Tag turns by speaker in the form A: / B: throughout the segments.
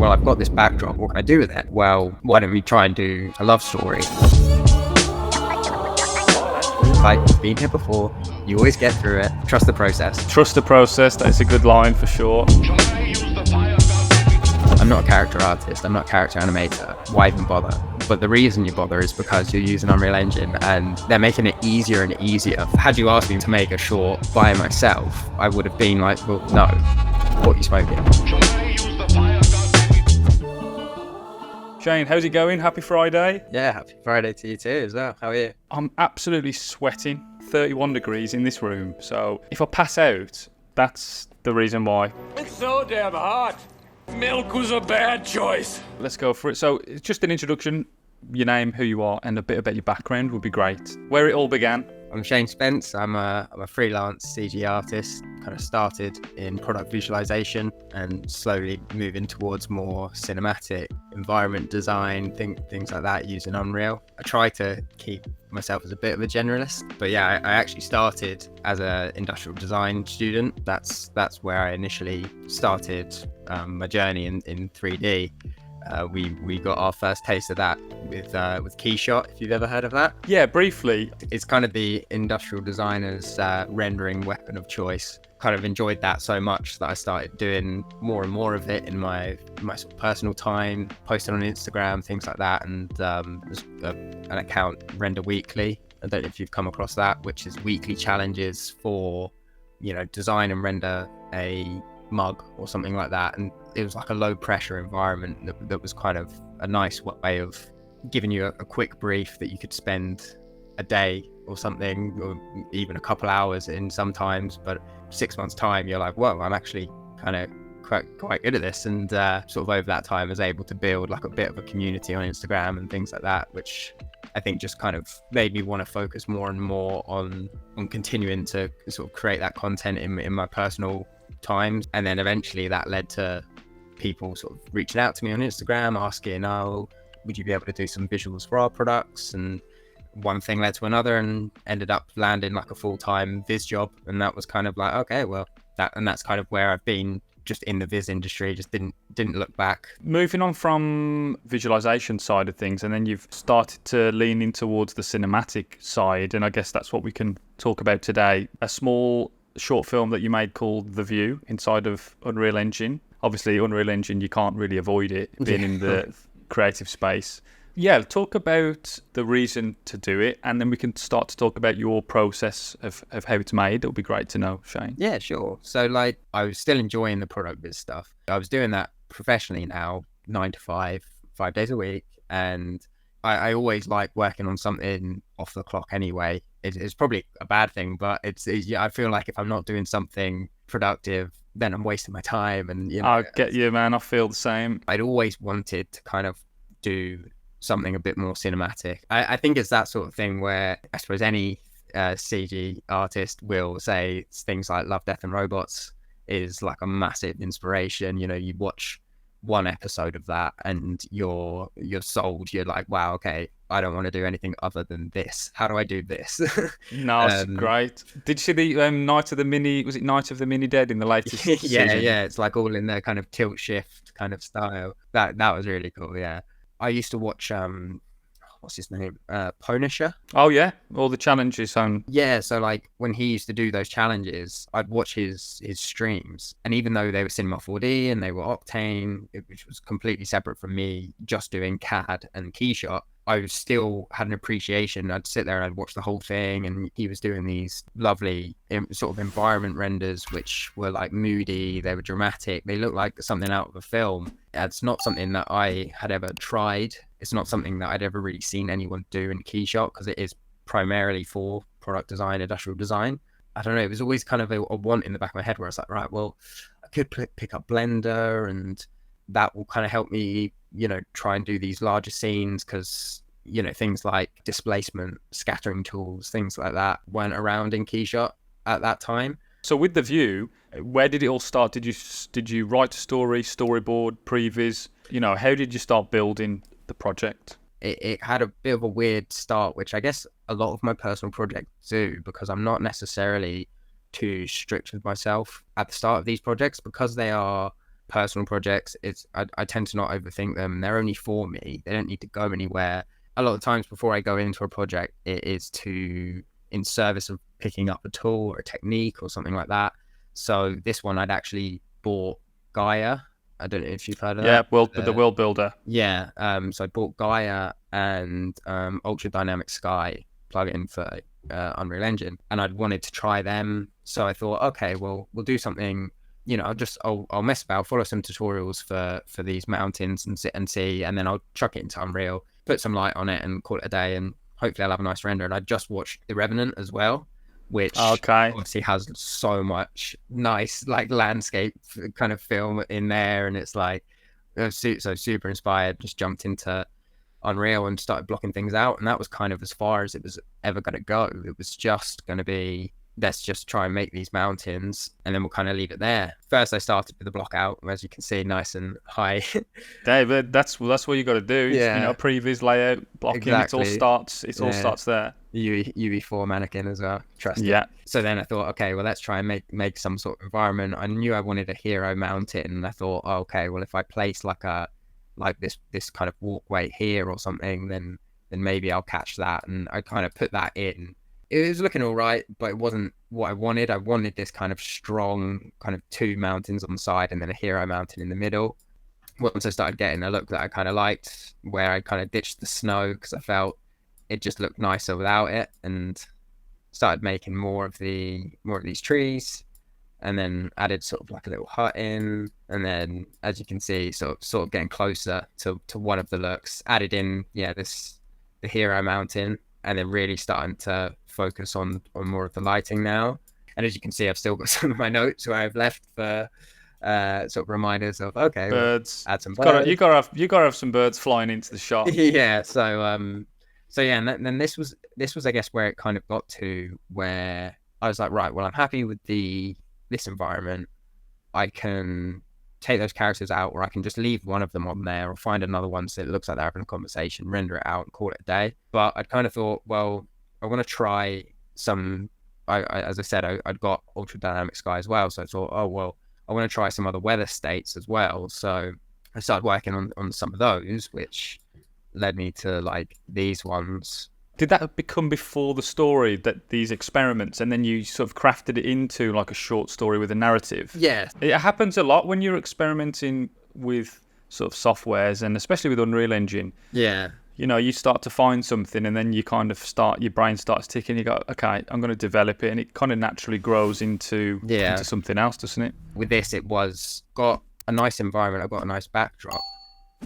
A: well, I've got this backdrop. What can I do with it? Well, why don't we try and do a love story? Like, you've been here before. You always get through it. Trust the process.
B: Trust the process. That is a good line for sure.
A: I'm not a character artist. I'm not a character animator. Why even bother? But the reason you bother is because you're using Unreal Engine and they're making it easier and easier. Had you asked me to make a short by myself, I would have been like, well, no. What are you smoking?
B: Shane, how's it going? Happy Friday.
A: Yeah, happy Friday to you too as well. How are you?
B: I'm absolutely sweating. 31 degrees in this room. So if I pass out, that's the reason why.
C: It's so damn hot. Milk was a bad choice.
B: Let's go for it. So it's just an introduction, your name, who you are, and a bit about your background would be great. Where it all began.
A: I'm Shane Spence. I'm a freelance CG artist. Kind of started in product visualization and slowly moving towards more cinematic environment design, things like that using Unreal. I try to keep myself as a bit of a generalist, but yeah, I actually started as an industrial design student. That's where I initially started my journey in 3D. We got our first taste of that with Keyshot, if you've ever heard of that.
B: Yeah, briefly.
A: It's kind of the industrial designer's rendering weapon of choice. Kind of enjoyed that so much that I started doing more and more of it in my sort of personal time, posting on Instagram, things like that, and there's an account, Render Weekly. I don't know if you've come across that, which is weekly challenges for, design and render a mug or something like that. And it was like a low pressure environment that was kind of a nice way of giving you a quick brief that you could spend a day or something, or even a couple hours in sometimes, but 6 months time you're like, whoa, I'm actually kind of quite good at this. And sort of over that time I was able to build like a bit of a community on Instagram and things like that, which I think just kind of made me want to focus more and more on continuing to sort of create that content in my personal times. And then eventually that led to people sort of reaching out to me on Instagram asking, oh, would you be able to do some visuals for our products? And one thing led to another and ended up landing like a full-time viz job. And that was kind of like, okay, well, that's kind of where I've been, just in the viz industry, just didn't look back.
B: Moving on from visualization side of things, and then you've started to lean in towards the cinematic side, and I guess that's what we can talk about today. A small short film that you made called The View inside of Unreal Engine. Obviously, Unreal Engine, you can't really avoid it being in the creative space. Yeah, talk about the reason to do it, and then we can start to talk about your process of how it's made. It would be great to know, Shane.
A: Yeah, sure. So like, I was still enjoying the product biz stuff. I was doing that professionally now, 9 to 5 days a week. And I always like working on something off the clock anyway. It's probably a bad thing, but I feel like if I'm not doing something productive, then I'm wasting my time. And
B: I get you, man. I feel the same.
A: I'd always wanted to kind of do something a bit more cinematic. I think it's that sort of thing where I suppose any CG artist will say things like Love, Death and Robots is like a massive inspiration. You watch one episode of that and you're sold. You're like, wow, okay, I don't want to do anything other than this. How do I do this?
B: No, it's great. Did you see the Night of the Mini Dead in the latest season?
A: Yeah, it's like all in their kind of tilt shift kind of style. That was really cool. Yeah, I used to watch what's his name, Punisher.
B: Oh yeah, all the challenges on.
A: Yeah, so like when he used to do those challenges, I'd watch his streams, and even though they were Cinema 4D and they were Octane, which was completely separate from me just doing CAD and Keyshot, I still had an appreciation. I'd sit there and I'd watch the whole thing, and he was doing these lovely sort of environment renders which were like moody, they were dramatic, they looked like something out of a film. It's not something that I had ever tried. It's not something that I'd ever really seen anyone do in Keyshot, because it is primarily for product design, industrial design. I don't know, it was always kind of a want in the back of my head where I was like, right, well, I could pick up Blender and that will kind of help me, try and do these larger scenes, because, things like displacement, scattering tools, things like that weren't around in Keyshot at that time.
B: So with The View, where did it all start? Did you write a story, storyboard, previs? How did you start building the project?
A: It had a bit of a weird start, which I guess a lot of my personal projects do, because I'm not necessarily too strict with myself at the start of these projects, because they are personal projects, I tend to not overthink them. They're only for me. They don't need to go anywhere. A lot of times before I go into a project, it is in service of picking up a tool or a technique or something like that. So this one, I'd actually bought Gaia. I don't know if you've heard of that.
B: The world builder.
A: Yeah. So I bought Gaia and Ultra Dynamic Sky plugin for Unreal Engine, and I'd wanted to try them. So I thought, okay, well, we'll do something. I'll mess about, follow some tutorials for these mountains and sit and see, and then I'll chuck it into Unreal, put some light on it, and call it a day. And hopefully I'll have a nice render. And I just watched The Revenant as well, which obviously has so much nice like landscape kind of film in there, and it's like so super inspired. Just jumped into Unreal and started blocking things out, and that was kind of as far as it was ever going to go. It was just going to be, let's just try and make these mountains, and then we'll kind of leave it there. First I started with the block out, as you can see, nice and high.
B: David, that's what you got to do. Yeah. Previs, layout, blocking. Exactly. It all starts there.
A: UV4 mannequin as well, trust it.
B: Yeah.
A: So then I thought, okay, well, let's try and make some sort of environment. I knew I wanted a hero mountain, and I thought, oh, okay, well, if I place like this kind of walkway here or something, then maybe I'll catch that. And I kind of put that in. It was looking all right, but it wasn't what I wanted. I wanted this kind of strong kind of two mountains on the side and then a hero mountain in the middle. Once I started getting a look that I kind of liked, where I kind of ditched the snow because I felt it just looked nicer without it, and started making more of these trees, and then added sort of like a little hut in, and then as you can see, sort of getting closer to one of the looks, added in the hero mountain, and then really starting to focus on more of the lighting now. And as you can see, I've still got some of my notes where I've left for sort of reminders of, okay,
B: birds.
A: Add some birds.
B: You gotta have some birds flying into the shot.
A: Yeah. So yeah, and then this was I guess where it kind of got to, where I was like, right, well, I'm happy with this environment. I can take those characters out, or I can just leave one of them on there, or find another one so it looks like they're having a conversation, render it out and call it a day. But I'd kind of thought, well, I want to try some, as I said, I'd got Ultra Dynamic Sky as well. So I thought, oh, well, I want to try some other weather states as well. So I started working on some of those, which led me to like these ones.
B: Did that become before the story, that these experiments, and then you sort of crafted it into like a short story with a narrative?
A: Yeah.
B: It happens a lot when you're experimenting with sort of softwares, and especially with Unreal Engine.
A: Yeah.
B: You start to find something, and then you kind of your brain starts ticking. You go, okay, I'm going to develop it, and it kind of naturally grows into something else, doesn't it?
A: With this, it got a nice environment. I got a nice backdrop.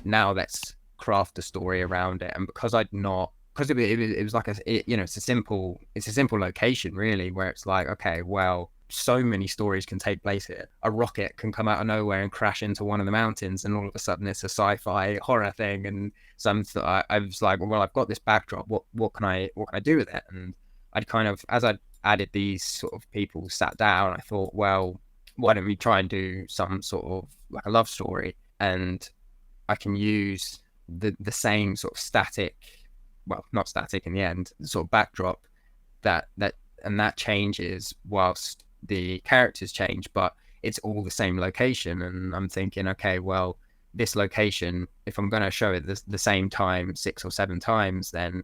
A: Now let's craft a story around it. And because it was like it's a simple location really, where it's like, okay, well, so many stories can take place here. A rocket can come out of nowhere and crash into one of the mountains, and all of a sudden it's a sci-fi horror thing. And I was like, well, I've got this backdrop. What can I do with it? And I'd kind of, as I added these sort of people sat down, I thought, well, why don't we try and do some sort of like a love story, and I can use the same sort of static, well, not static in the end, sort of backdrop that changes whilst the characters change, but it's all the same location. And I'm thinking, okay, well, this location, if I'm going to show it the same time 6 or 7 times, then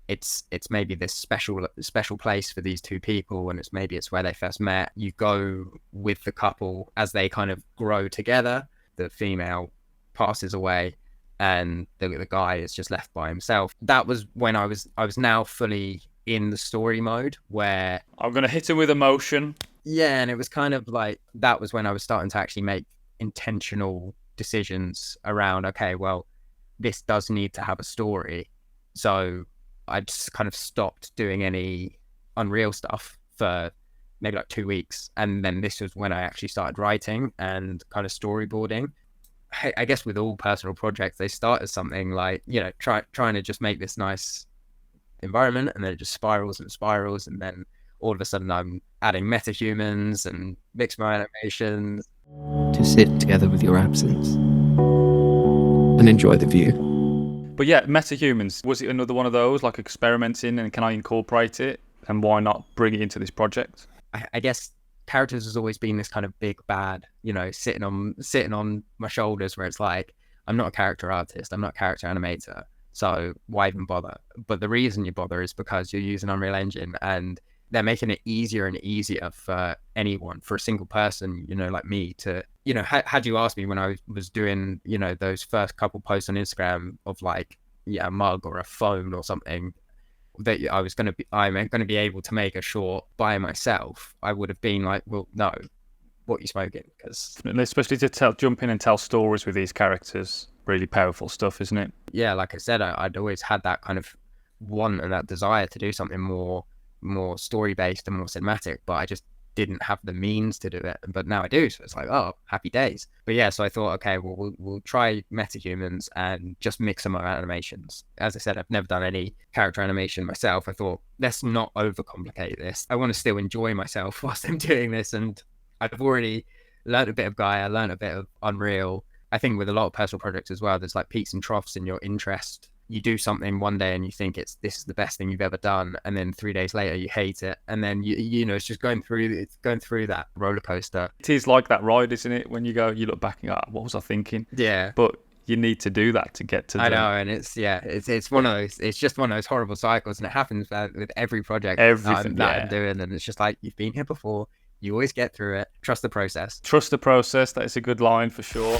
A: it's maybe this special place for these two people, and it's where they first met. You go with the couple as they kind of grow together. The female passes away, and the guy is just left by himself. That was when I was now fully in the story mode, where
B: I'm going to hit him with emotion.
A: Yeah, and it was kind of like, that was when I was starting to actually make intentional decisions around, okay, well, this does need to have a story. So I just kind of stopped doing any Unreal stuff for maybe like 2 weeks. And then this was when I actually started writing and kind of storyboarding. I guess with all personal projects, they start as something like, trying to just make this nice environment, and then it just spirals and spirals, and then all of a sudden I'm adding metahumans and mixed animations.
D: To sit together with your absence and enjoy the view.
B: But yeah, metahumans, was it another one of those, like experimenting, and can I incorporate it, and why not bring it into this project?
A: I guess characters has always been this kind of big bad, sitting on my shoulders, where it's like, I'm not a character artist, I'm not a character animator, so why even bother? But the reason you bother is because you're using Unreal Engine, and they're making it easier and easier for anyone, for a single person, like me to, had you asked me when I was doing, those first couple posts on Instagram of like, a mug or a phone or something, that I'm going to be able to make a short by myself, I would have been like, well, no, what are you smoking? Because
B: especially to jump in and tell stories with these characters, really powerful stuff, isn't it?
A: Yeah, like I said, I'd always had that kind of want and that desire to do something more story based and more cinematic, but I just didn't have the means to do it. But now I do, so it's like, oh, happy days. But yeah, so I thought, okay, well, we'll try metahumans and just mix some of our animations. As I said, I've never done any character animation myself. I thought, let's not overcomplicate this. I want to still enjoy myself whilst I'm doing this, and I've already learned a bit of Gaia, learned a bit of Unreal. I think with a lot of personal projects as well, there's like peaks and troughs in your interest. You do something one day and you think this is the best thing you've ever done, and then 3 days later you hate it, and then it's just going through that roller coaster.
B: It is like that ride, isn't it? When you look back and go, what was I thinking?
A: Yeah.
B: But you need to do that to get to.
A: I know, and it's one of those. It's just one of those horrible cycles, and it happens with every project that I'm doing, and it's just like, you've been here before. You always get through it. Trust the process.
B: Trust the process. That is a good line for sure.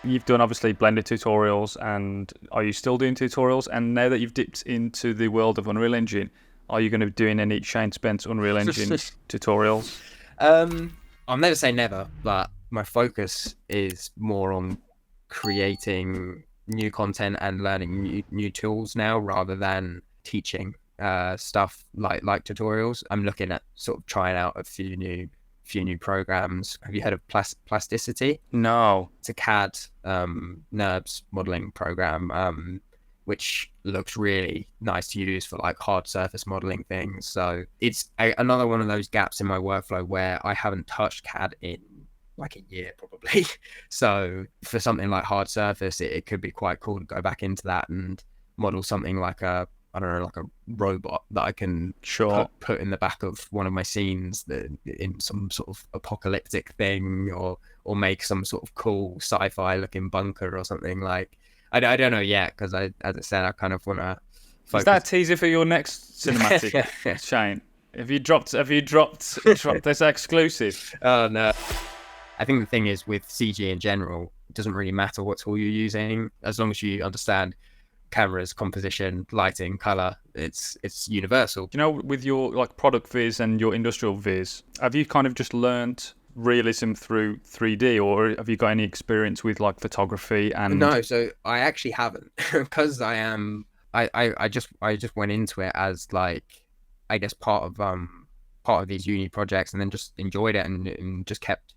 B: You've done obviously Blender tutorials, and are you still doing tutorials? And now that you've dipped into the world of Unreal Engine, are you going to be doing any Shane Spence Unreal Engine tutorials?
A: I'll never say never, but my focus is more on creating new content and learning new tools now, rather than teaching stuff like tutorials. I'm looking at sort of trying out a few new programs. Have you heard of Plasticity?
B: No.
A: It's a CAD NURBS modeling program, which looks really nice to use for like hard surface modeling things. So it's another one of those gaps in my workflow where I haven't touched CAD in like a year probably. So for something like hard surface, it could be quite cool to go back into that and model something like a robot that I can put in the back of one of my scenes in some sort of apocalyptic thing, or make some sort of cool sci-fi looking bunker or something. Like, I don't know yet, because as I said, I kind of want to focus.
B: Is that a teaser for your next cinematic, Shane? Have you dropped this exclusive?
A: Oh no. I think the thing is, with CG in general, it doesn't really matter what tool you're using, as long as you understand cameras, composition, lighting, color. It's universal.
B: With your like product viz and your industrial viz, have you kind of just learned realism through 3D, or have you got any experience with like photography? And
A: no, so I actually haven't, because I just went into it as like, I guess part of these uni projects, and then just enjoyed it and just kept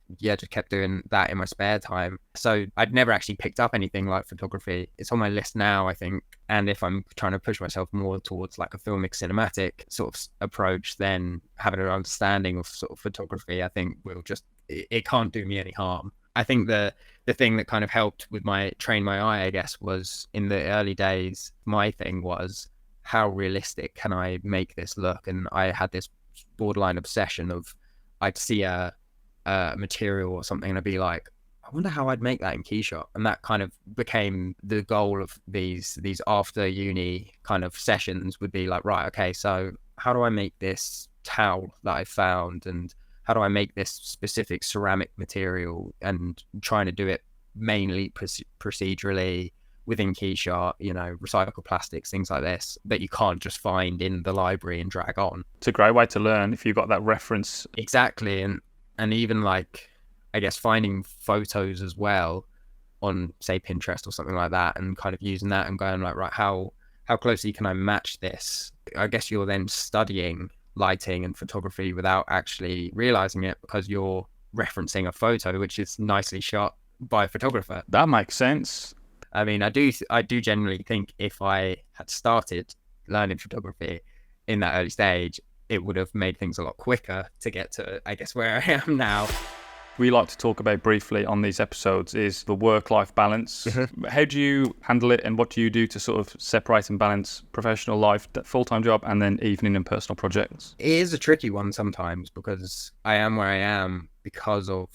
A: doing that in my spare time. So I'd never actually picked up anything like photography. It's on my list now, I think. And if I'm trying to push myself more towards like a filmic cinematic sort of approach, then having an understanding of sort of photography, I think it can't do me any harm. I think the thing that kind of helped with train my eye, I guess, was in the early days, my thing was, how realistic can I make this look? And I had this borderline obsession of, I'd see a material or something and I'd be like, I wonder how I'd make that in Keyshot. And that kind of became the goal of these after uni kind of sessions, would be like, right, okay, so how do I make this towel that I found, and how do I make this specific ceramic material, and trying to do it mainly procedurally within Keyshot, recycled plastics, things like this, that you can't just find in the library and drag on.
B: It's a great way to learn if you've got that reference.
A: Exactly. And even like, I guess, finding photos as well on, say, Pinterest or something like that, and kind of using that and going like, right, how closely can I match this? I guess you're then studying lighting and photography without actually realizing it, because you're referencing a photo which is nicely shot by a photographer.
B: That makes sense.
A: I mean, I do genuinely think if I had started learning photography in that early stage, it would have made things a lot quicker to get to, I guess, where I am now.
B: we like to talk about briefly on these episodes is the work-life balance. How do you handle it, and what do you do to sort of separate and balance professional life, full-time job, and then evening and personal projects?
A: It is a tricky one sometimes because I am where I am because of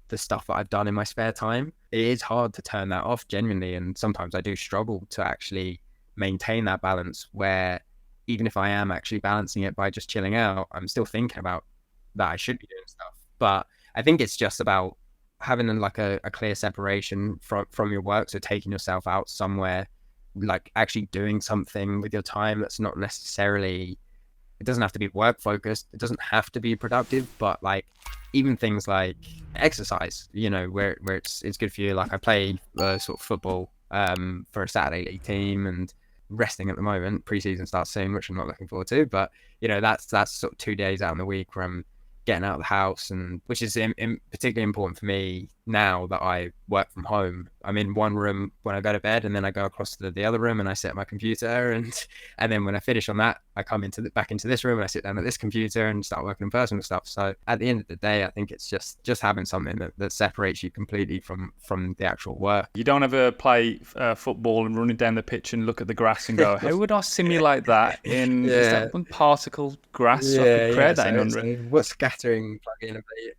A: the stuff that I've done in my spare time. It is hard to turn that off genuinely, and sometimes I do struggle to actually maintain that balance where even if I am actually balancing it by just chilling out, I'm still thinking about that I should be doing stuff. But I think it's just about having like a clear separation from your work. So taking yourself out somewhere, like actually doing something with your time that's not necessarily, it doesn't have to be work focused. It doesn't have to be productive, but like even things like exercise, you know, where it's good for you. Like I play sort of football for a Saturday league team, and resting at the moment. Pre-season starts soon, which I'm not looking forward to, but you know, that's sort of 2 days out in the week where I'm getting out of the house, and which is particularly important for me now that I work from home. I'm in one room when I go to bed, and then I go across to the other room and I sit at my computer, and then when I finish on that, I come back into this room and I sit down at this computer and start working on personal stuff. So at the end of the day, I think it's just having something that separates you completely from the actual work.
B: You don't ever play football and running down the pitch and look at the grass and go, how would I simulate that in is that one particle grass? I could create that in Unreal.
A: What scattering plugin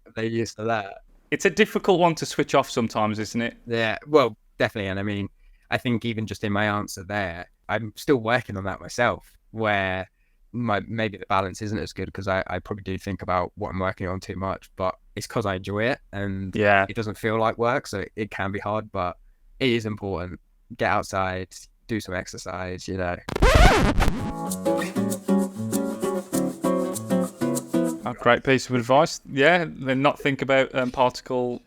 A: have they used for that?
B: It's a difficult one to switch off sometimes, isn't it?
A: Yeah, well, definitely. And I mean, I think even just in my answer there, I'm still working on that myself, where maybe the balance isn't as good because I probably do think about what I'm working on too much, but it's because I enjoy it and it doesn't feel like work. So it can be hard, but it is important. Get outside, do some exercise, you know.
B: A great piece of advice. Yeah, then not think about particle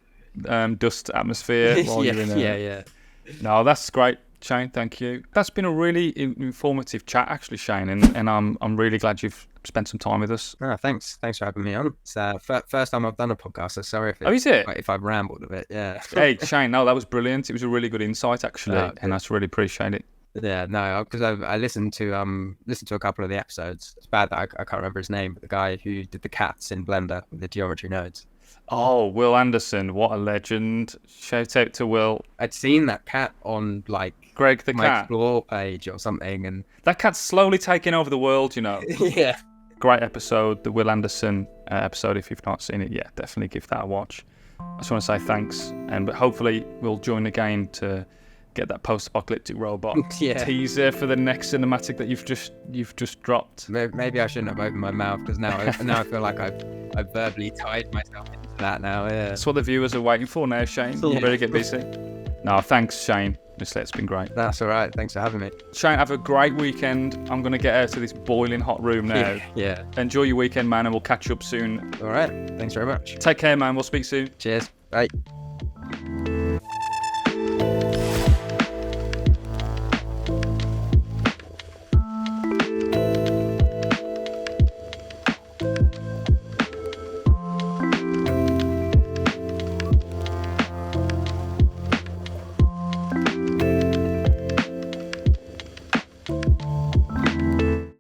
B: dust atmosphere while you're in a... No, that's great, Shane. Thank you. That's been a really informative chat, actually, Shane, and I'm really glad you've spent some time with us.
A: Oh, thanks for having me on. It's first time I've done a podcast, so sorry if I've rambled a bit. Yeah.
B: Hey, Shane, no, that was brilliant. It was a really good insight, actually, and I really appreciate it.
A: Yeah, no, because I listened to a couple of the episodes. It's bad that I can't remember his name, but the guy who did the cats in Blender with the geometry nodes.
B: Oh, Will Anderson, what a legend! Shout out to Will.
A: I'd seen that cat on like
B: Greg the
A: my
B: cat
A: Explore page or something, and
B: that cat's slowly taking over the world, you know.
A: Yeah.
B: Great episode, the Will Anderson episode. If you've not seen it yet, definitely give that a watch. I just want to say thanks, and hopefully we'll join again to get that post-apocalyptic robot teaser for the next cinematic that you've just dropped.
A: Maybe I shouldn't have opened my mouth because now I feel like I've verbally tied myself into that now. Yeah,
B: that's what the viewers are waiting for now, Shane. You better get busy. No, thanks, Shane. Honestly, it's been great.
A: That's all right. Thanks for having me.
B: Shane, have a great weekend. I'm going to get out of this boiling hot room now.
A: Yeah.
B: Enjoy your weekend, man, and we'll catch you up soon.
A: All right. Thanks very much.
B: Take care, man. We'll speak soon.
A: Cheers. Bye.